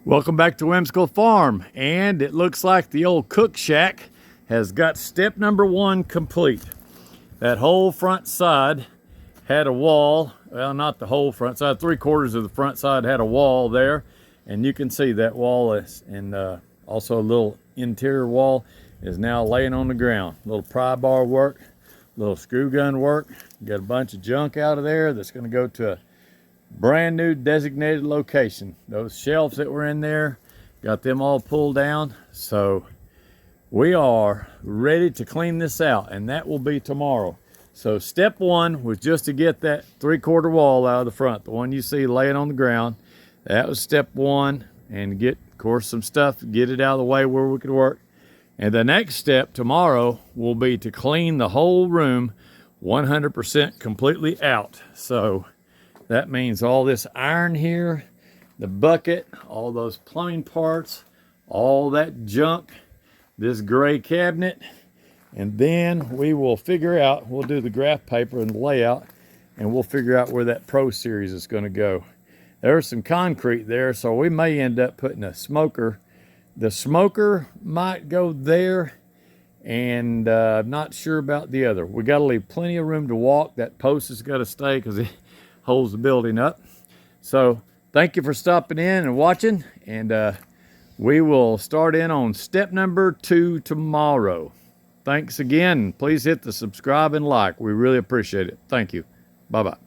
Welcome back to Whimsical Farm, and it looks like the old cook shack has got step number 1 complete. That whole front side had a wall, well, not the whole front side, 3/4 of the front side had a wall there, and you can see that wall is, and also a little interior wall is now laying on the ground. A little pry bar work, a little screw gun work. Got a bunch of junk out of there that's going to go to a brand new designated location. Those shelves that were in there, got them all pulled down, so we are ready to clean this out, and that will be tomorrow. So step 1 was just to get that 3/4 wall out of the front, the one you see laying on the ground. That was step 1, and get, of course, some stuff, get it out of the way where we could work. And the next step tomorrow will be to clean the whole room 100% completely out. So that means all this iron here, the bucket, all those plumbing parts, all that junk, this gray cabinet, and then we will figure out, we'll do the graph paper and the layout, and we'll figure out where that Pro Series is going to go. There's some concrete there, so we may end up putting a smoker. The smoker might go there, and I'm not sure about the other. We got to leave plenty of room to walk. That post has got to stay because it holds the building up. So thank you for stopping in and watching, and we will start in on step number 2 tomorrow. Thanks again. Please hit the subscribe and like. We really appreciate it. Thank you. Bye-bye.